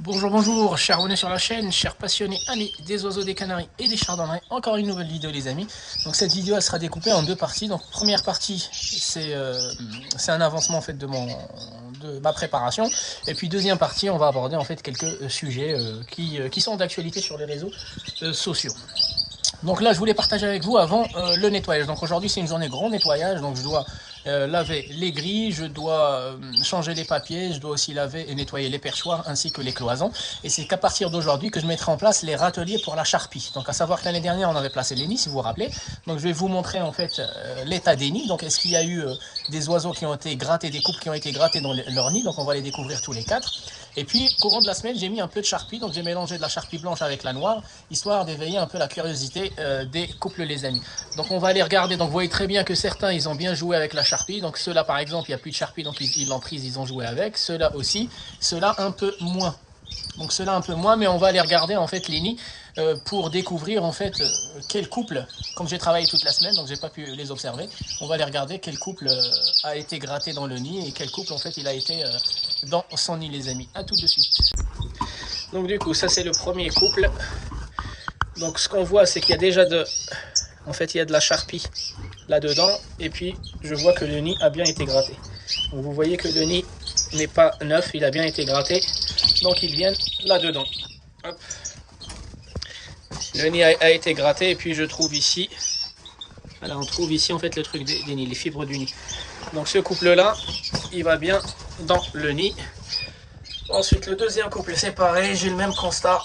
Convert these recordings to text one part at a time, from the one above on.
Bonjour, bonjour, chers abonnés sur la chaîne, chers passionnés, amis des oiseaux, des canaris et des chardonnerets. Encore une nouvelle vidéo les amis. Donc cette vidéo elle sera découpée en deux parties. Donc première partie c'est un avancement en fait de ma préparation. Et puis deuxième partie on va aborder en fait quelques sujets qui sont d'actualité sur les réseaux sociaux. Donc là je voulais partager avec vous avant le nettoyage. Donc aujourd'hui c'est une journée grand nettoyage, donc je dois laver les grilles, je dois changer les papiers, je dois aussi laver et nettoyer les perchoirs ainsi que les cloisons. Et c'est qu'à partir d'aujourd'hui que je mettrai en place les râteliers pour la charpie. Donc à savoir que l'année dernière on avait placé les nids si vous vous rappelez. Donc je vais vous montrer en fait l'état des nids. Donc est-ce qu'il y a eu des oiseaux qui ont été grattés, des couples qui ont été grattés dans leur nid. Donc on va les découvrir tous les quatre. Et puis courant de la semaine j'ai mis un peu de charpie. Donc j'ai mélangé de la charpie blanche avec la noire, histoire d'éveiller un peu la curiosité des couples les amis. Donc on va aller regarder. Donc vous voyez très bien que certains ils ont bien joué avec la charpie. Donc ceux-là par exemple il n'y a plus de charpie, donc ils l'ont prise, ils ont joué avec. Ceux-là aussi, ceux-là un peu moins. Donc ceux-là un peu moins, mais on va aller regarder en fait les nids pour découvrir en fait quel couple, comme j'ai travaillé toute la semaine donc j'ai pas pu les observer, on va aller regarder quel couple a été gratté dans le nid et quel couple en fait il a été dans son nid les amis. À tout de suite. Donc du coup ça c'est le premier couple. Donc ce qu'on voit c'est qu'il y a déjà en fait il y a de la charpie là-dedans et puis je vois que le nid a bien été gratté. Donc vous voyez que le nid n'est pas neuf, il a bien été gratté. Donc ils viennent là-dedans. Le nid a été gratté et puis je trouve ici, voilà, on trouve ici en fait le truc des nids, les fibres du nid. Donc ce couple-là, il va bien dans le nid. Ensuite le deuxième couple c'est pareil, j'ai le même constat.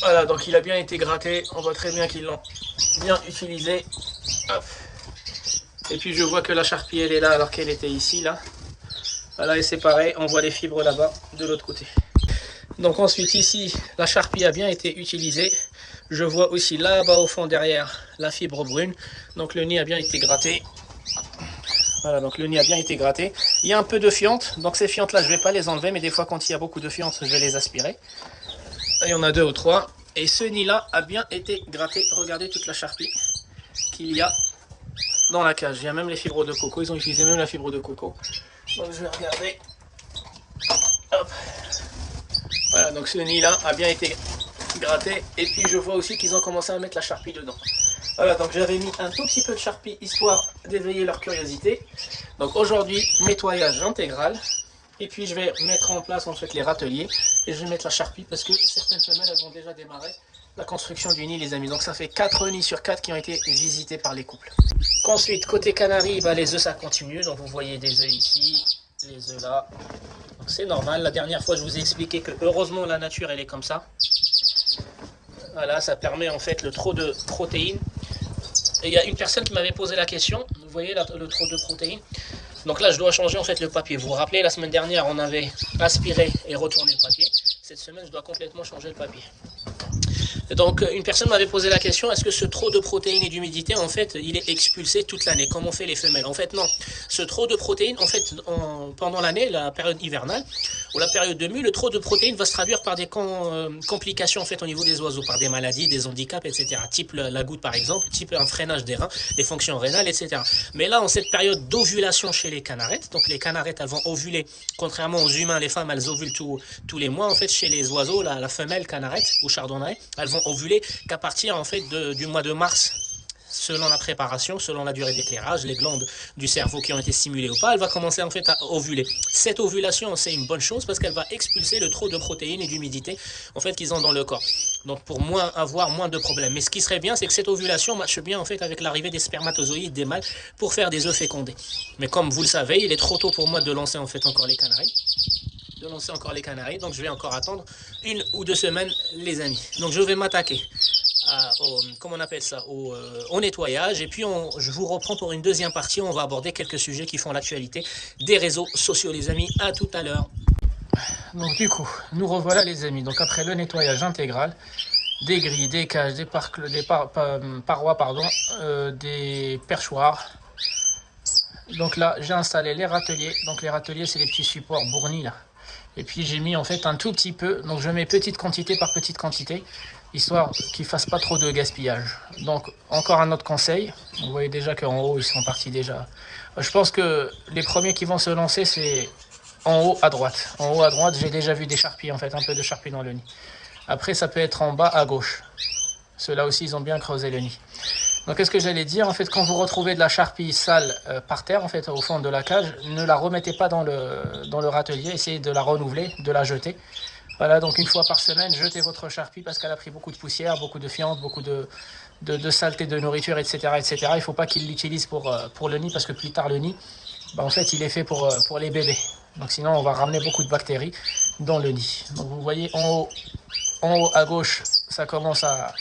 Voilà, donc il a bien été gratté, on voit très bien qu'ils l'ont bien utilisé. Hop. Et puis je vois que la charpie elle est là alors qu'elle était ici là. Voilà, et c'est pareil, on voit les fibres là-bas de l'autre côté. Donc ensuite ici la charpie a bien été utilisée. Je vois aussi là-bas au fond derrière la fibre brune. Donc le nid a bien été gratté. Voilà, donc le nid a bien été gratté. Il y a un peu de fientes, donc ces fientes là je ne vais pas les enlever, mais des fois quand il y a beaucoup de fientes je vais les aspirer. Il y en a deux ou trois. Et ce nid là a bien été gratté. Regardez toute la charpie qu'il y a dans la cage. Il y a même les fibres de coco, ils ont utilisé même la fibre de coco. Donc je vais regarder. Hop. Voilà, donc ce nid là a bien été gratté. Et puis je vois aussi qu'ils ont commencé à mettre la charpie dedans. Voilà, donc j'avais mis un tout petit peu de charpie histoire d'éveiller leur curiosité. Donc aujourd'hui, nettoyage intégral. Et puis je vais mettre en place en fait les râteliers. Et je vais mettre la charpie parce que certaines femelles elles ont déjà démarré la construction du nid les amis. Donc ça fait 4 nids sur 4 qui ont été visités par les couples. Ensuite côté canari, bah, les œufs ça continue. Donc vous voyez des œufs ici, les œufs là. C'est normal, la dernière fois je vous ai expliqué que heureusement la nature elle est comme ça. Voilà, ça permet en fait le trop de protéines. Et il y a une personne qui m'avait posé la question, vous voyez le trop de protéines. Donc là je dois changer en fait le papier. Vous vous rappelez la semaine dernière on avait aspiré et retourné le papier. Cette semaine je dois complètement changer le papier. Donc une personne m'avait posé la question, est-ce que ce trop de protéines et d'humidité en fait il est expulsé toute l'année comme on fait les femelles? En fait non, ce trop de protéines en fait pendant l'année, la période hivernale ou la période de mue, le trop de protéines va se traduire par des complications en fait au niveau des oiseaux, par des maladies, des handicaps, etc. Type la goutte par exemple, type un freinage des reins, des fonctions rénales, etc. Mais là en cette période d'ovulation chez les canarettes, donc les canarettes elles vont ovuler, contrairement aux humains, les femmes elles ovulent tous les mois en fait. Chez les oiseaux, la femelle canarette ou chardonneret, elles vont ovuler qu'à partir en fait du mois de mars. Selon la préparation, selon la durée d'éclairage, les glandes du cerveau qui ont été stimulées ou pas, elle va commencer en fait à ovuler. Cette ovulation, c'est une bonne chose parce qu'elle va expulser le trop de protéines et d'humidité en fait qu'ils ont dans le corps. Donc pour avoir moins de problèmes. Mais ce qui serait bien, c'est que cette ovulation matche bien en fait avec l'arrivée des spermatozoïdes des mâles pour faire des œufs fécondés. Mais comme vous le savez, il est trop tôt pour moi de lancer en fait encore les canaris. Donc je vais encore attendre 1 ou 2 semaines les amis. Donc je vais m'attaquer comment on appelle ça, au nettoyage et puis je vous reprends pour une deuxième partie. On va aborder quelques sujets qui font l'actualité des réseaux sociaux les amis. À tout à l'heure. Donc du coup nous revoilà les amis. Donc après le nettoyage intégral des grilles, des cages, des parois pardon, des perchoirs. Donc là j'ai installé les râteliers. Donc les râteliers c'est les petits supports bournis là. Et puis j'ai mis en fait un tout petit peu, donc je mets petite quantité par petite quantité, histoire qu'ils ne fassent pas trop de gaspillage. Donc encore un autre conseil, vous voyez déjà qu'en haut ils sont partis déjà. Je pense que les premiers qui vont se lancer c'est en haut à droite. En haut à droite, j'ai déjà vu des charpies, en fait, un peu de charpie dans le nid. Après, ça peut être en bas à gauche. Ceux-là aussi, ils ont bien creusé le nid. Donc, qu'est-ce que j'allais dire? En fait, quand vous retrouvez de la charpie sale par terre, en fait, au fond de la cage, ne la remettez pas dans le râtelier. Essayez de la renouveler, de la jeter. Voilà, donc une fois par semaine, jetez votre charpie parce qu'elle a pris beaucoup de poussière, beaucoup de fientes, beaucoup de saleté de nourriture, etc. etc. Il ne faut pas qu'il l'utilise pour le nid parce que plus tard, le nid, bah, en fait, il est fait pour les bébés. Donc sinon, on va ramener beaucoup de bactéries dans le nid. Donc vous voyez, en haut à gauche, ça commence à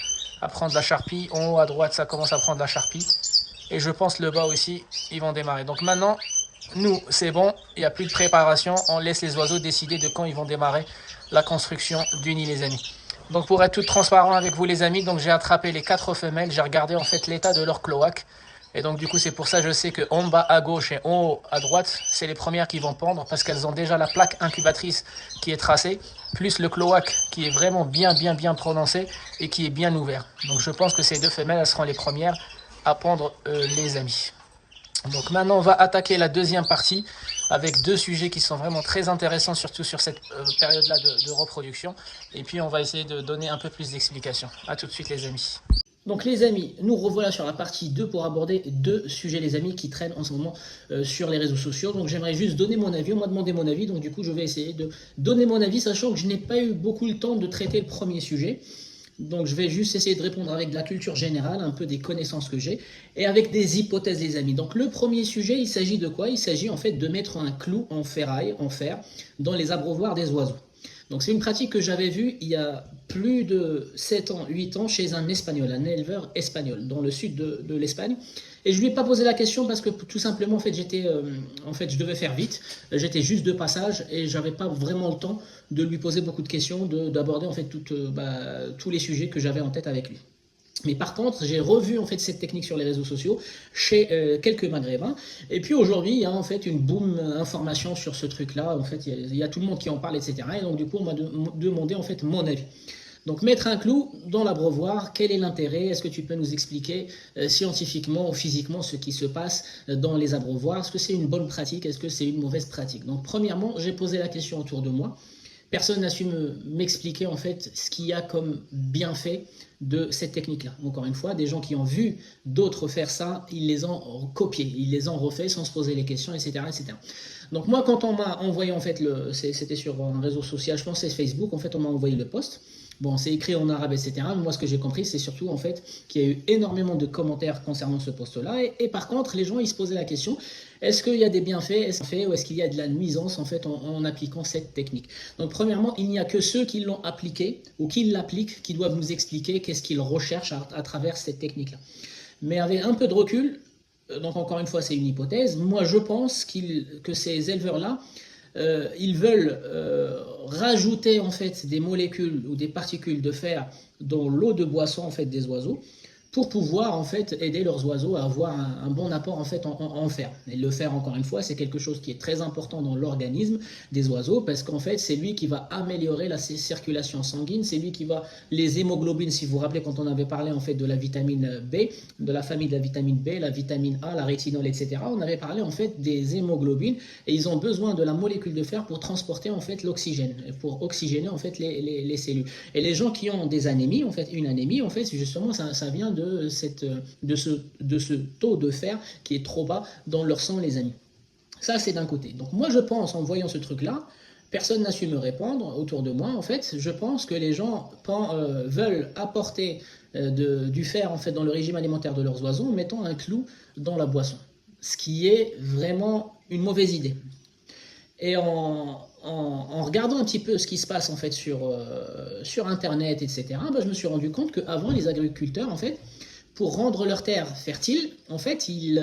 prendre la charpie. En haut à droite, ça commence à prendre la charpie. Et je pense le bas aussi, ils vont démarrer. Donc maintenant, nous, c'est bon, il n'y a plus de préparation. On laisse les oiseaux décider de quand ils vont démarrer la construction du nid, les amis. Donc pour être tout transparent avec vous, les amis, donc j'ai attrapé les 4 femelles. J'ai regardé en fait l'état de leur cloaque. Et donc du coup, c'est pour ça que je sais qu'en bas à gauche et en haut à droite, c'est les premières qui vont pondre parce qu'elles ont déjà la plaque incubatrice qui est tracée, plus le cloaque qui est vraiment bien prononcé et qui est bien ouvert. Donc je pense que ces 2 femelles, elles seront les premières à pondre, les amis. Donc maintenant, on va attaquer la deuxième partie avec 2 sujets qui sont vraiment très intéressants, surtout sur cette période-là de reproduction. Et puis, on va essayer de donner un peu plus d'explications. A tout de suite, les amis. Donc les amis, nous revoilà sur la partie 2 pour aborder 2 sujets, les amis, qui traînent en ce moment sur les réseaux sociaux. Donc j'aimerais juste donner mon avis, on m'a demandé mon avis, donc du coup je vais essayer de donner mon avis, sachant que je n'ai pas eu beaucoup le temps de traiter le premier sujet. Donc je vais juste essayer de répondre avec de la culture générale, un peu des connaissances que j'ai, et avec des hypothèses, les amis. Donc le premier sujet, il s'agit de quoi? Il s'agit en fait de mettre un clou en ferraille, en fer, dans les abreuvoirs des oiseaux. Donc c'est une pratique que j'avais vue il y a plus de 7 ans, 8 ans, chez un Espagnol, un éleveur espagnol, dans le sud de l'Espagne. Et je ne lui ai pas posé la question parce que tout simplement, en fait, je devais faire vite. J'étais juste de passage et je n'avais pas vraiment le temps de lui poser beaucoup de questions, d'aborder en fait tous les sujets que j'avais en tête avec lui. Mais par contre, j'ai revu en fait cette technique sur les réseaux sociaux chez quelques Maghrébins. Et puis aujourd'hui, il y a en fait une boom information sur ce truc-là. En fait, il y a tout le monde qui en parle, etc. Et donc du coup, on m'a demandé en fait mon avis. Donc mettre un clou dans l'abreuvoir, quel est l'intérêt? Est-ce que tu peux nous expliquer scientifiquement ou physiquement ce qui se passe dans les abreuvoirs? Est-ce que c'est une bonne pratique? Est-ce que c'est une mauvaise pratique? Donc premièrement, j'ai posé la question autour de moi. Personne n'a su m'expliquer en fait ce qu'il y a comme bienfait de cette technique-là. Encore une fois, des gens qui ont vu d'autres faire ça, ils les ont copiés, ils les ont refaits sans se poser les questions, etc., etc. Donc moi, quand on m'a envoyé en fait, c'était sur un réseau social, je pense que c'est Facebook, en fait, on m'a envoyé le post. Bon, c'est écrit en arabe, etc. Mais moi, ce que j'ai compris, c'est surtout en fait qu'il y a eu énormément de commentaires concernant ce post-là. Et par contre, les gens, ils se posaient la question, est-ce qu'il y a des bienfaits, ou est-ce qu'il y a de la nuisance en fait en appliquant cette technique? Donc, premièrement, il n'y a que ceux qui l'ont appliqué ou qui l'appliquent qui doivent nous expliquer qu'est-ce qu'ils recherchent à travers cette technique-là. Mais avec un peu de recul, donc encore une fois, c'est une hypothèse. Moi, je pense que ces éleveurs-là, ils veulent rajouter en fait des molécules ou des particules de fer dans l'eau de boisson en fait des oiseaux pour pouvoir en fait aider leurs oiseaux à avoir un bon apport en fait en fer. Et le fer, encore une fois, c'est quelque chose qui est très important dans l'organisme des oiseaux parce qu'en fait c'est lui qui va améliorer la circulation sanguine, c'est lui qui va les hémoglobines. Si vous vous rappelez quand on avait parlé en fait de la vitamine B, de la famille de la vitamine B, la vitamine A, la rétinol, etc. On avait parlé en fait des hémoglobines et ils ont besoin de la molécule de fer pour transporter en fait l'oxygène, pour oxygéner en fait les cellules. Et les gens qui ont des anémies, en fait une anémie, en fait justement ça vient de ce taux de fer qui est trop bas dans leur sang, les amis. Ça, c'est d'un côté. Donc moi, je pense, en voyant ce truc-là, personne n'a su me répondre autour de moi. En fait, je pense que les gens veulent apporter du fer en fait, dans le régime alimentaire de leurs oiseaux en mettant un clou dans la boisson. Ce qui est vraiment une mauvaise idée. Et en regardant un petit peu ce qui se passe en fait sur Internet, etc., je me suis rendu compte qu'avant, les agriculteurs, en fait, pour rendre leurs terres fertiles, en fait, ils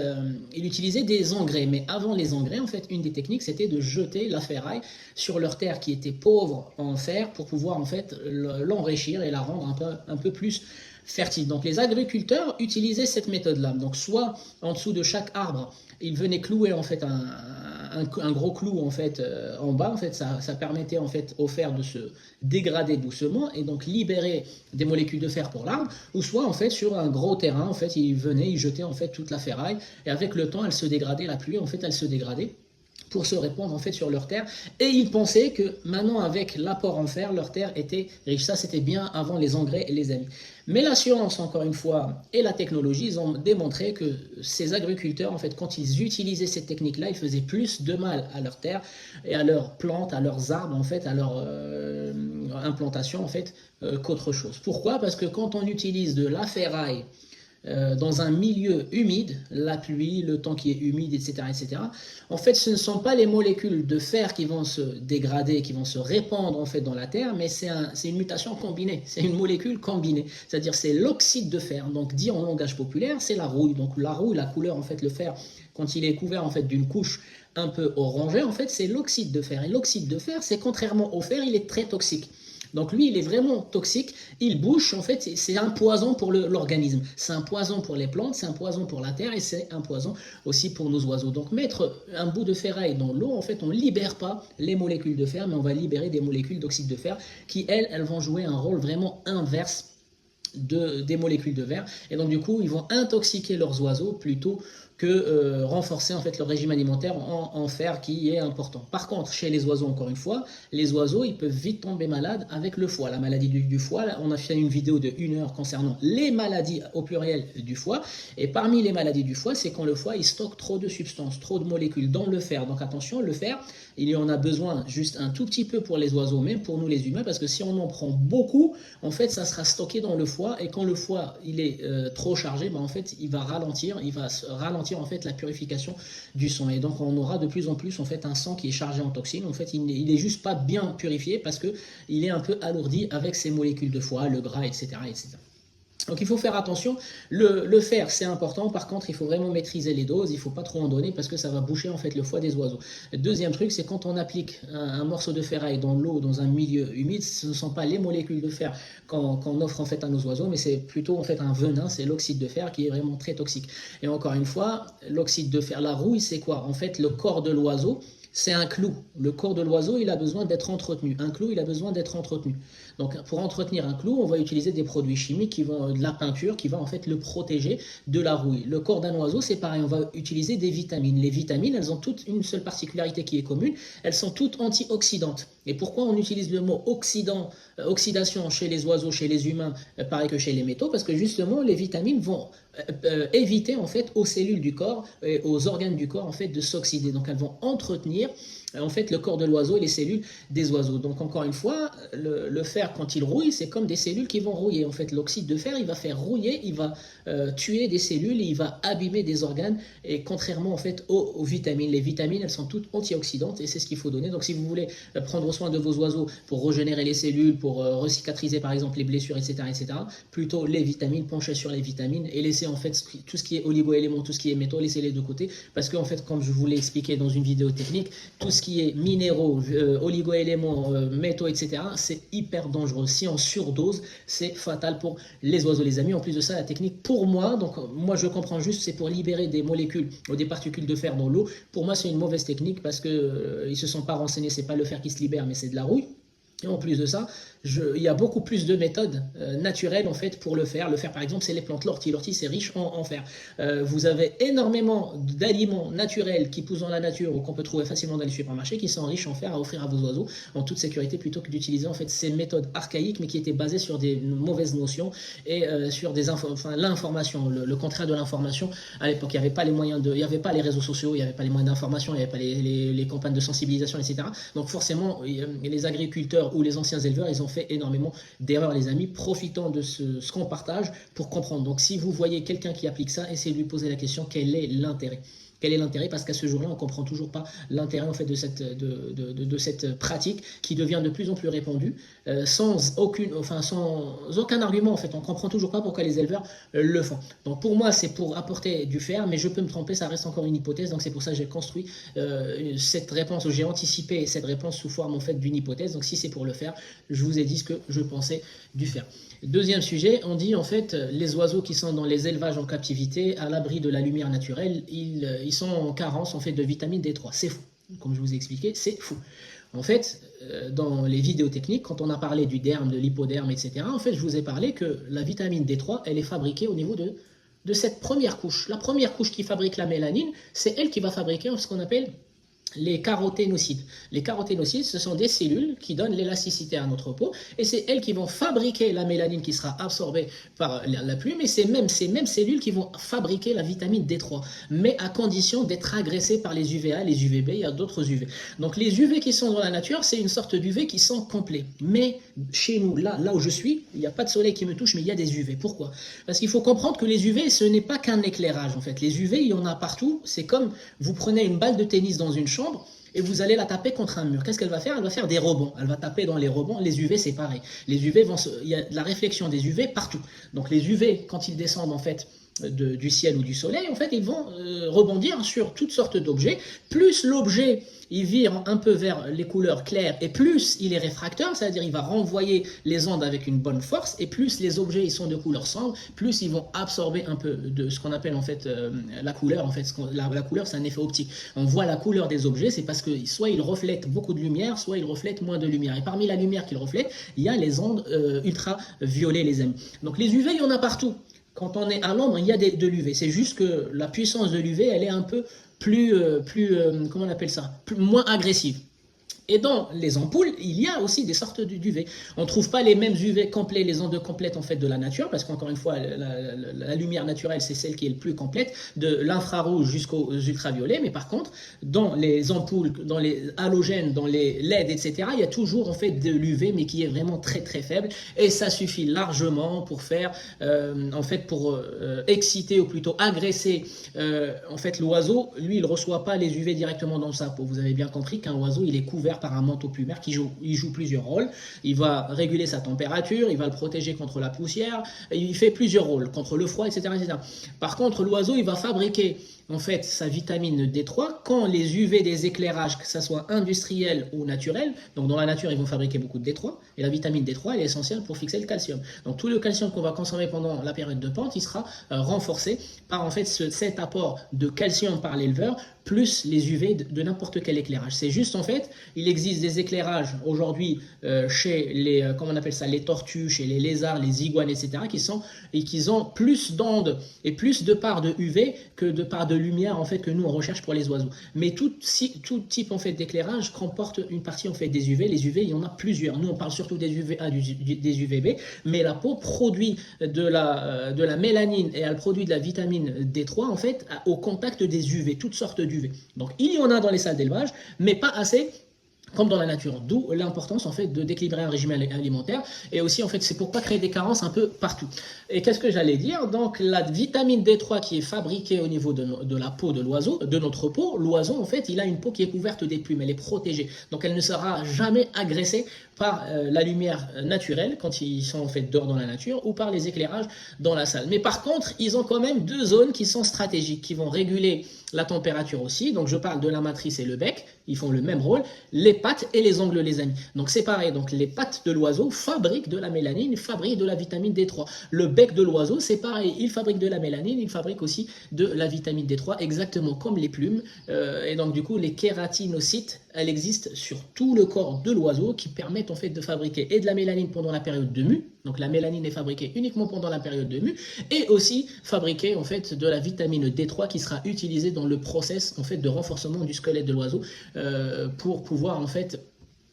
utilisaient des engrais. Mais avant les engrais, en fait, une des techniques, c'était de jeter la ferraille sur leurs terres qui étaient pauvres en fer pour pouvoir en fait l'enrichir et la rendre un peu plus fertile. Donc les agriculteurs utilisaient cette méthode-là. Donc soit en dessous de chaque arbre, ils venaient clouer en fait un gros clou en fait en bas. En fait, ça permettait en fait au fer de se dégrader doucement et donc libérer des molécules de fer pour l'arbre. Ou soit en fait sur un gros terrain, en fait, ils jetaient en fait toute la ferraille et avec le temps, elle se dégradait. La pluie, en fait, elle se dégradait. pour se répandre en fait sur leur terre, et ils pensaient que maintenant avec l'apport en fer, leur terre était riche. Ça c'était bien avant les engrais, les amis. Mais la science, encore une fois, et la technologie, ils ont démontré que ces agriculteurs, en fait, quand ils utilisaient cette technique-là, ils faisaient plus de mal à leur terre et à leurs plantes, à leurs arbres, en fait, à leur implantation, en fait, qu'autre chose. Pourquoi? Parce que quand on utilise de la ferraille dans un milieu humide, la pluie, le temps qui est humide, etc., etc., en fait, ce ne sont pas les molécules de fer qui vont se dégrader, qui vont se répandre en fait dans la terre, mais c'est une mutation combinée, c'est une molécule combinée, c'est-à-dire c'est l'oxyde de fer. Donc dit en langage populaire, c'est la rouille. Donc la rouille, la couleur en fait, le fer, quand il est couvert en fait d'une couche un peu orangée, en fait, c'est l'oxyde de fer. Et l'oxyde de fer, c'est contrairement au fer, il est très toxique. Donc lui, il est vraiment toxique, il bouche, en fait, c'est un poison pour l'organisme, c'est un poison pour les plantes, c'est un poison pour la terre et c'est un poison aussi pour nos oiseaux. Donc mettre un bout de ferraille dans l'eau, en fait, on ne libère pas les molécules de fer, mais on va libérer des molécules d'oxyde de fer qui, elles vont jouer un rôle vraiment inverse des molécules de fer. Et donc du coup, ils vont intoxiquer leurs oiseaux plutôt que renforcer en fait leur régime alimentaire en fer qui est important. Par contre, chez les oiseaux, encore une fois, les oiseaux, ils peuvent vite tomber malades avec le foie. La maladie du foie, là, on a fait une vidéo de 1 heure concernant les maladies au pluriel du foie. Et parmi les maladies du foie, c'est quand le foie, il stocke trop de substances, trop de molécules dans le fer. Donc attention, le fer, il y en a besoin juste un tout petit peu pour les oiseaux, même pour nous les humains, parce que si on en prend beaucoup, en fait, ça sera stocké dans le foie. Et quand le foie, il est trop chargé, ben, en fait, il va ralentir en fait la purification du sang, et donc on aura de plus en plus en fait un sang qui est chargé en toxines. En fait, il est juste pas bien purifié parce que il est un peu alourdi avec ces molécules de foie, le gras, etc., etc. Donc il faut faire attention, le fer c'est important, par contre il faut vraiment maîtriser les doses, il ne faut pas trop en donner parce que ça va boucher en fait le foie des oiseaux. Deuxième truc, c'est quand on applique un morceau de ferraille dans l'eau, dans un milieu humide, ce ne sont pas les molécules de fer qu'on offre en fait à nos oiseaux, mais c'est plutôt en fait un venin, c'est l'oxyde de fer qui est vraiment très toxique. Et encore une fois, l'oxyde de fer, la rouille, c'est quoi? En fait, le corps de l'oiseau, c'est un clou. Le corps de l'oiseau, il a besoin d'être entretenu. Un clou, il a besoin d'être entretenu. Donc, pour entretenir un clou, on va utiliser des produits chimiques qui vont, de la peinture, qui va en fait le protéger de la rouille. Le corps d'un oiseau, c'est pareil. On va utiliser des vitamines. Les vitamines, elles ont toutes une seule particularité qui est commune. Elles sont toutes antioxydantes. Et pourquoi on utilise le mot oxydation chez les oiseaux, chez les humains, pareil que chez les métaux? Parce que justement, les vitamines vont éviter en fait aux cellules du corps et aux organes du corps en fait de s'oxyder. Donc elles vont entretenir en fait le corps de l'oiseau et les cellules des oiseaux. Donc encore une fois, le fer quand il rouille, c'est comme des cellules qui vont rouiller. En fait, l'oxyde de fer, il va faire rouiller, il va tuer des cellules et il va abîmer des organes. Et contrairement en fait aux vitamines, les vitamines, elles sont toutes antioxydantes et c'est ce qu'il faut donner. Donc si vous voulez prendre soin de vos oiseaux pour régénérer les cellules, pour recicatriser par exemple les blessures, etc., etc., plutôt les vitamines, penchez sur les vitamines et laissez en fait tout ce qui est oligo-éléments, tout ce qui est métaux, laissez-les de côté parce qu'en fait, comme je vous l'ai expliqué dans une vidéo technique, tout ce qui est minéraux, oligo-éléments, métaux, etc., c'est hyper dangereux. Si on surdose, c'est fatal pour les oiseaux, les amis. En plus de ça, la technique, pour moi, donc moi je comprends juste, c'est pour libérer des molécules ou des particules de fer dans l'eau. Pour moi, c'est une mauvaise technique parce que ils se sont pas renseignés, c'est pas le fer qui se libère, mais c'est de la rouille. Et en plus de ça, il y a beaucoup plus de méthodes naturelles en fait pour le faire. Le fer par exemple, c'est les plantes. L'ortie, c'est riche en fer. Vous avez énormément d'aliments naturels qui poussent dans la nature ou qu'on peut trouver facilement dans les supermarchés qui sont riches en fer à offrir à vos oiseaux en toute sécurité plutôt que d'utiliser en fait ces méthodes archaïques mais qui étaient basées sur des mauvaises notions et sur l'information, le contraire de l'information. À l'époque, il n'y avait pas les moyens il n'y avait pas les réseaux sociaux, il n'y avait pas les moyens d'information, il n'y avait pas les campagnes de sensibilisation, etc. Donc forcément, les agriculteurs ou les anciens éleveurs, ils ont fait énormément d'erreurs, les amis, profitant de ce qu'on partage pour comprendre. Donc si vous voyez quelqu'un qui applique ça, essayez de lui poser la question, quel est l'intérêt? Quel est l'intérêt? Parce qu'à ce jour-là, on ne comprend toujours pas l'intérêt en fait, de cette pratique qui devient de plus en plus répandue, sans aucun argument. En fait, on ne comprend toujours pas pourquoi les éleveurs le font. Donc pour moi, c'est pour apporter du fer, mais je peux me tromper, ça reste encore une hypothèse. Donc c'est pour ça que j'ai construit cette réponse, j'ai anticipé cette réponse sous forme en fait, d'une hypothèse. Donc si c'est pour le faire, je vous ai dit ce que je pensais du fer. Deuxième sujet, on dit en fait les oiseaux qui sont dans les élevages en captivité, à l'abri de la lumière naturelle, ils sont en carence en fait de vitamine D3. C'est fou. Comme je vous ai expliqué, c'est fou. En fait, dans les vidéos techniques, quand on a parlé du derme, de l'hypoderme, etc., en fait, je vous ai parlé que la vitamine D3, elle est fabriquée au niveau de cette première couche. La première couche qui fabrique la mélanine, c'est elle qui va fabriquer ce qu'on appelle les caroténocytes. Les caroténocytes, ce sont des cellules qui donnent l'élasticité à notre peau et c'est elles qui vont fabriquer la mélanine qui sera absorbée par la plume et c'est même ces mêmes cellules qui vont fabriquer la vitamine D3, mais à condition d'être agressées par les UVA, les UVB, il y a d'autres UV. Donc les UV qui sont dans la nature, c'est une sorte d'UV qui sont complets. Mais chez nous, là où je suis, il n'y a pas de soleil qui me touche, mais il y a des UV. Pourquoi? Parce qu'il faut comprendre que les UV, ce n'est pas qu'un éclairage en fait. Les UV, il y en a partout. C'est comme vous prenez une balle de tennis dans une chambre et vous allez la taper contre un mur. Qu'est-ce qu'elle va faire? Elle va faire des rebonds. Elle va taper dans les rebonds. Les UV, c'est pareil. Les UV il y a de la réflexion des UV partout. Donc les UV, quand ils descendent en fait du ciel ou du soleil, en fait, ils vont rebondir sur toutes sortes d'objets. Plus l'objet il vire un peu vers les couleurs claires et plus il est réfracteur, c'est-à-dire il va renvoyer les ondes avec une bonne force et plus les objets ils sont de couleur sombre, plus ils vont absorber un peu de ce qu'on appelle en fait la couleur. En fait, la couleur c'est un effet optique. On voit la couleur des objets, c'est parce que soit ils reflètent beaucoup de lumière, soit ils reflètent moins de lumière. Et parmi la lumière qu'ils reflètent, il y a les ondes ultraviolets, les amis. Donc les UV, il y en a partout. Quand on est à l'ombre, il y a de l'UV. C'est juste que la puissance de l'UV, elle est un peu comment on appelle ça, moins agressive. Et dans les ampoules, il y a aussi des sortes d'UV. On ne trouve pas les mêmes UV complets, les ondes complètes en fait de la nature, parce qu'encore une fois, la lumière naturelle, c'est celle qui est le plus complète, de l'infrarouge jusqu'aux ultraviolets. Mais par contre, dans les ampoules, dans les halogènes, dans les LED, etc., il y a toujours en fait de l'UV, mais qui est vraiment très très faible. Et ça suffit largement pour faire, en fait, pour exciter ou plutôt agresser en fait l'oiseau. Lui, il ne reçoit pas les UV directement dans sa peau. Vous avez bien compris qu'un oiseau, il est couvert par un manteau plumaire qui joue plusieurs rôles. Il va réguler sa température, il va le protéger contre la poussière, il fait plusieurs rôles, contre le froid, etc., etc. Par contre, l'oiseau, il va fabriquer en fait sa vitamine D3 quand les UV des éclairages, que ce soit industriel ou naturel, donc dans la nature ils vont fabriquer beaucoup de D3 et la vitamine D3 elle est essentielle pour fixer le calcium. Donc tout le calcium qu'on va consommer pendant la période de pente, il sera renforcé par en fait cet apport de calcium par l'éleveur plus les UV de n'importe quel éclairage. C'est juste en fait, il existe des éclairages aujourd'hui chez les, comment on appelle ça, les tortues, chez les lézards, les iguanes, etc. qui ont plus d'ondes et plus de parts de UV que de parts de lumière en fait que nous on recherche pour les oiseaux. Mais tout type en fait d'éclairage comporte une partie en fait des UV. Les UV, il y en a plusieurs. Nous on parle surtout des UVA, des UVB, mais la peau produit de la mélanine et elle produit de la vitamine D3 en fait au contact des UV, toutes sortes d'UV. Donc il y en a dans les salles d'élevage, mais pas assez comme dans la nature, d'où l'importance en fait d'équilibrer un régime alimentaire et aussi en fait c'est pour pas créer des carences un peu partout. Et qu'est-ce que j'allais dire? Donc la vitamine D3 qui est fabriquée au niveau de la peau de l'oiseau, de notre peau, l'oiseau en fait il a une peau qui est couverte des plumes, elle est protégée, donc elle ne sera jamais agressée par la lumière naturelle quand ils sont en fait dehors dans la nature ou par les éclairages dans la salle. Mais par contre ils ont quand même deux zones qui sont stratégiques, qui vont réguler la température aussi. Donc je parle de la matrice et le bec, ils font le même rôle, les pattes et les ongles, les amis. Donc c'est pareil, donc les pattes de l'oiseau fabriquent de la mélanine, fabriquent de la vitamine D3. Le bec de l'oiseau, c'est pareil, il fabrique de la mélanine, il fabrique aussi de la vitamine D3, exactement comme les plumes. Et donc du coup, les kératinocytes, elles existent sur tout le corps de l'oiseau qui permettent en fait de fabriquer et de la mélanine pendant la période de mue. Donc la mélanine est fabriquée uniquement pendant la période de mue et aussi fabriquer en fait de la vitamine D3 qui sera utilisée dans le process en fait de renforcement du squelette de l'oiseau pour pouvoir en fait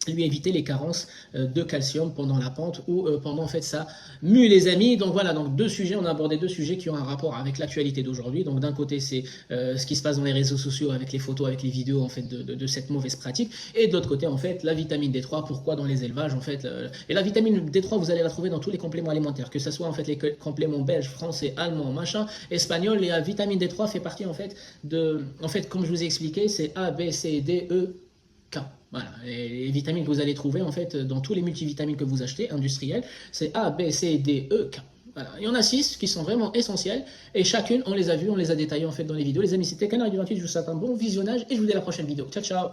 lui éviter les carences de calcium pendant la pente ou pendant en fait sa mue, les amis. Donc voilà, donc deux sujets, on a abordé deux sujets qui ont un rapport avec l'actualité d'aujourd'hui. Donc d'un côté c'est ce qui se passe dans les réseaux sociaux avec les photos, avec les vidéos en fait de cette mauvaise pratique, et de l'autre côté en fait la vitamine D3, pourquoi dans les élevages en fait. Et la vitamine D3 vous allez la trouver dans tous les compléments alimentaires, que ce soit en fait les compléments belges, français, allemands, machin, espagnol. Et la vitamine D3 fait partie en fait comme je vous ai expliqué, c'est A, B, C, D, E, K. Voilà, les vitamines que vous allez trouver en fait dans tous les multivitamines que vous achetez industriels, c'est A, B, C, D, E, K. Voilà. Il y en a 6 qui sont vraiment essentielles et chacune, on les a vues, on les a détaillées en fait dans les vidéos. Les amis, c'était Canard du 28, je vous souhaite un bon visionnage et je vous dis à la prochaine vidéo. Ciao, ciao!